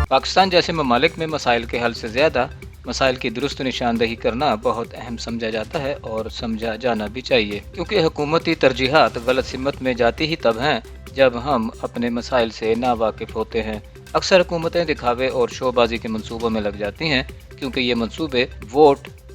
पाकिस्तान जैसे ममालिक में मसाइल के हल से ज़्यादा मसाइल की दुरुस्त निशानदही करना बहुत अहम समझा जाता है और समझा जाना भी चाहिए, क्योंकि हुकूमती तरजीहात गलत सिमत में जाती ही तब हैं जब हम अपने मसाइल से नावाकिफ़ होते हैं। अक्सर हुकूमतें दिखावे और शोबाजी के मंसूबों में लग जाती हैं, क्योंकि ये मंसूबे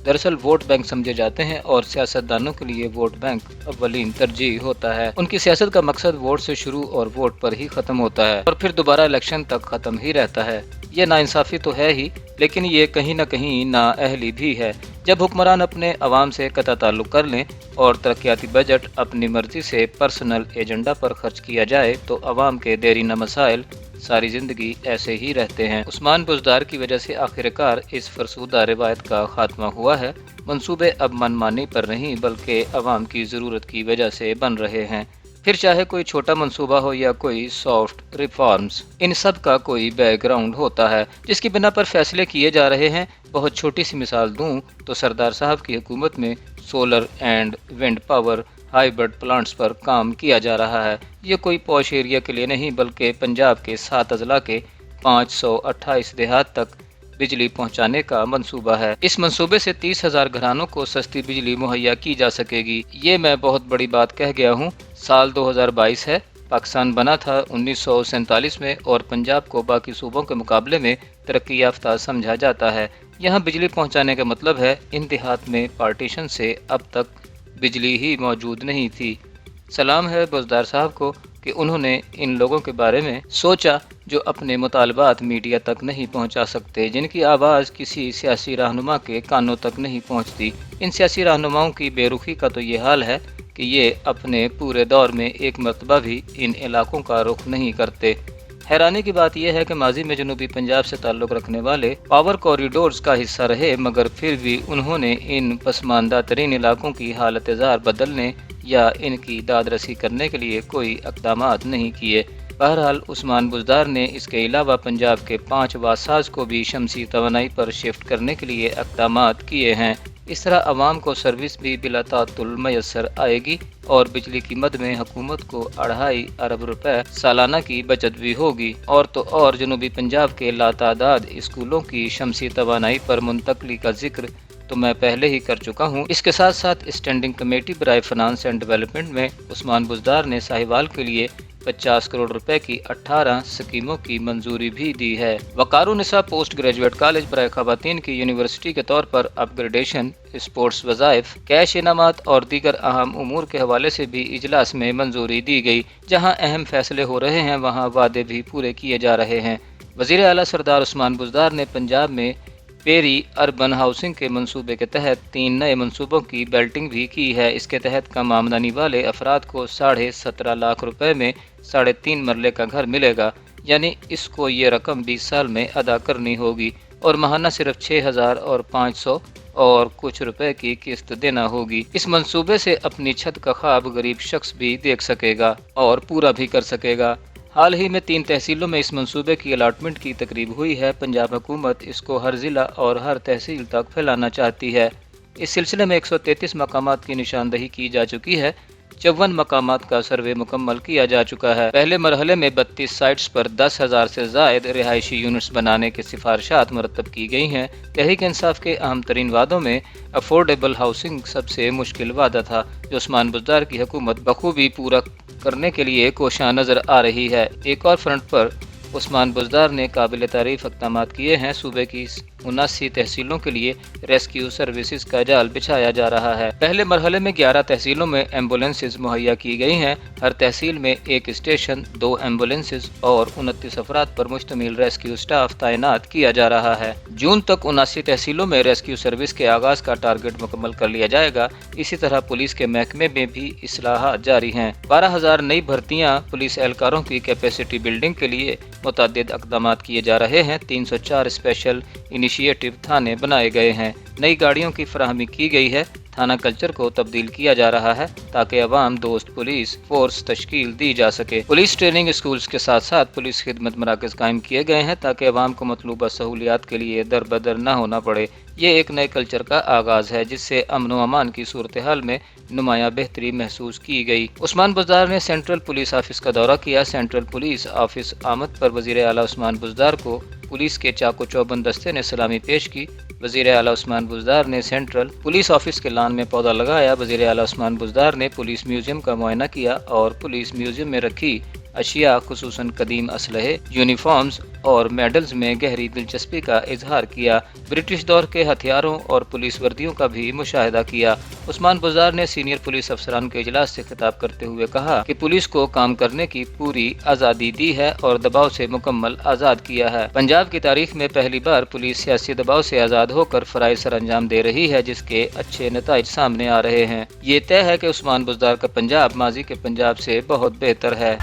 दरअसल वोट बैंक समझे जाते हैं और सियासतदानों के लिए वोट बैंक अव्वलीन तरजीह होता है। उनकी सियासत का मकसद वोट से शुरू और वोट पर ही खत्म होता है और फिर दोबारा इलेक्शन तक खत्म ही रहता है। ये नाइंसाफ़ी तो है ही, लेकिन ये कहीं न कहीं नाअहली भी है। जब हुक्मरान अपने अवाम से कतई ताल्लुक़ कर लें और तरक्याती बजट अपनी मर्जी से पर्सनल एजेंडा पर खर्च किया जाए तो अवाम के देरीना मसाइल सारी ज़िंदगी ऐसे ही रहते हैं। उस्मान बुज़दार की वजह से आखिरकार इस फरसूदा रिवायत का खात्मा हुआ है। मंसूबे अब मनमानी पर नहीं बल्कि अवाम की ज़रूरत की वजह से बन रहे हैं। फिर चाहे कोई छोटा मंसूबा हो या कोई सॉफ्ट रिफॉर्म्स, इन सब का कोई बैकग्राउंड होता है जिसकी बिना पर फैसले किए जा रहे हैं। बहुत छोटी सी मिसाल दूं तो सरदार साहब की हुकूमत में solar and wind power hybrid plants पर काम किया जा रहा है। ये कोई पॉश एरिया के लिए नहीं बल्कि पंजाब के 7 अजला के 528 देहात तक बिजली पहुंचाने का मंसूबा है। इस मंसूबे से 30,000 घरानों को सस्ती बिजली मुहैया की जा सकेगी। ये मैं बहुत बड़ी बात कह गया हूँ। साल 2022 है। पाकिस्तान बना था 1947 में और पंजाब को बाकी सूबों के मुकाबले में तरक्की याफ्ता समझा जाता है। यहाँ बिजली पहुँचाने का मतलब है इन देहात में पार्टीशन से अब तक बिजली ही मौजूद नहीं थी। सलाम है बुज़दार साहब को कि उन्होंने इन लोगों के बारे में सोचा जो अपने मुतालबात मीडिया तक नहीं पहुंचा सकते, जिनकी आवाज़ किसी सियासी रहनुमा के कानों तक नहीं पहुंचती। इन सियासी रहनुमाओं की बेरुखी का तो ये हाल है कि ये अपने पूरे दौर में एक मरतबा भी इन इलाकों का रुख नहीं करते। हैरानी की बात यह है कि माजी में जनूबी पंजाब से ताल्लुक़ रखने वाले पावर कॉरिडोर्स का हिस्सा रहे, मगर फिर भी उन्होंने इन पसमानदा तरीन इलाकों की हालत ज़ार बदलने या इनकी दादरसी करने के लिए कोई इक़दामात नहीं किए। बहरहाल उस्मान बुज़दार ने इसके अलावा पंजाब के 5 वासाज को भी शमसी तवानाई पर शिफ्ट करने के लिए इक़दामात किए हैं। इस तरह अवाम को सर्विस भी बिला तातुल मैसर आएगी और बिजली की मद में हुकूमत को 2.5 अरब रुपए सालाना की बचत भी होगी। और तो और जनूबी पंजाब के लातादाद स्कूलों की शमसी तवानाई पर मुंतकली का जिक्र तो मैं पहले ही कर चुका हूँ। इसके साथ साथ स्टैंडिंग कमेटी बराए फाइनेंस एंड डेवलपमेंट में उस्मान बुज़दार ने साहिवाल के लिए 50 करोड़ रुपए की 18 स्कीमों की मंजूरी भी दी है। वकारुनिसा पोस्ट ग्रेजुएट कॉलेज बराए खवातीन की यूनिवर्सिटी के तौर पर अपग्रेडेशन, स्पोर्ट्स वज़ाइफ, कैश इनामात और दीगर अहम उमूर के हवाले से भी इजलास में मंजूरी दी गई। जहाँ अहम फैसले हो रहे हैं वहाँ वादे भी पूरे किए जा रहे हैं। वज़ीर आला सरदार उस्मान बुज़दार ने पंजाब में पेरी अर्बन हाउसिंग के मंसूबे के तहत 3 नए मंसूबों की बेल्टिंग भी की है। इसके तहत कम आमदनी वाले अफराद को 17.5 लाख रुपए में 3.5 मरले का घर मिलेगा, यानी इसको ये रकम 20 साल में अदा करनी होगी और माहाना सिर्फ 6,000 और 500 और कुछ रुपए की किस्त देना होगी। इस मंसूबे से अपनी छत का ख्वाब गरीब शख्स भी देख सकेगा और पूरा भी कर सकेगा। हाल ही में 3 तहसीलों में इस मंसूबे की अलाटमेंट की तकरीब हुई है। पंजाब हुकूमत इसको हर ज़िला और हर तहसील तक फैलाना चाहती है। इस सिलसिले में 133 मकामात की निशानदही की जा चुकी है। 54 मकामात का सर्वे मुकम्मल किया जा चुका है। पहले मरहले में 32 साइट्स पर 10,000 से ज़ायद रिहायशी यूनिट्स बनाने की सिफारिशात मुरतब की गई हैं। तहरीक इंसाफ के अहम तरीन वादों में अफोर्डेबल हाउसिंग सबसे मुश्किल वादा था, जो उस्मान बुज़दार की हुकूमत बखूबी पूरा करने के लिए कोशां नज़र आ रही है। एक और फ्रंट पर उस्मान बुज़दार ने काबिल तारीफ़ इक़दामात किए हैं। सूबे की 79 तहसीलों के लिए रेस्क्यू सर्विसेज का जाल बिछाया जा रहा है। पहले मरहले में 11 तहसीलों में एम्बुलेंसेज मुहैया की गई हैं। हर तहसील में 1 स्टेशन, 2 एम्बुलेंसेज और 29 अफराद पर मुश्तमिल रेस्क्यू स्टाफ तैनात किया जा रहा है। जून तक 79 तहसीलों में रेस्क्यू सर्विस के आगाज़ का टारगेट मुकम्मल कर लिया जाएगा। इसी तरह पुलिस के महकमे में भी इस्लाहात जारी हैं। 12,000 नई भर्तियाँ पुलिस एहलकारों की कैपेसिटी बिल्डिंग के लिए मुतअद्दिद इक़दामात किए जा रहे हैं। 304 स्पेशल इनिशिएटिव थाने बनाए गए हैं। नई गाड़ियों की फराहमी की गई है। थाना कल्चर को तब्दील किया जा रहा है ताकि अवाम दोस्त पुलिस फोर्स तश्कील दी जा सके। पुलिस ट्रेनिंग स्कूल्स के साथ साथ पुलिस खिदमत मराकज़ कायम किए गए हैं ताकि अवाम को मतलूबा सहूलियात के लिए दर बदर न होना पड़े। ये एक नए कल्चर का आगाज़ है जिससे अमन व अमान की सूरत हाल में नुमाया बेहतरी महसूस की गई। उस्मान बुज़दार ने सेंट्रल पुलिस ऑफिस का दौरा किया। सेंट्रल पुलिस ऑफिस आमद पर वज़ीर आला उस्मान बुज़दार को पुलिस के चाको चौबंद दस्ते ने सलामी पेश की। वज़ीर आला उस्मान बुज़दार ने सेंट्रल पुलिस ऑफिस के लॉन में पौधा लगाया। वज़ीर आला उस्मान बुज़दार ने पुलिस म्यूजियम का मुआयना किया और पुलिस म्यूजियम में रखी अशिया खुसूसन कदीम असलहे, यूनिफॉर्म्स और मेडल्स में गहरी दिलचस्पी का इजहार किया। ब्रिटिश दौर के हथियारों और पुलिस वर्दियों का भी मुशाहिदा किया। उस्मान बुज़दार ने सीनियर पुलिस अफसरान के इजलास से खिताब करते हुए कहा कि पुलिस को काम करने की पूरी आज़ादी दी है और दबाव से मुकम्मल आज़ाद किया है। पंजाब की तारीख में पहली बार पुलिस सियासी दबाव से आज़ाद होकर फ़राइज़ सर अंजाम दे रही है, जिसके अच्छे नताइज सामने आ रहे हैं। ये तय है कि उस्मान बुज़दार का पंजाब माजी के पंजाब से बहुत बेहतर है।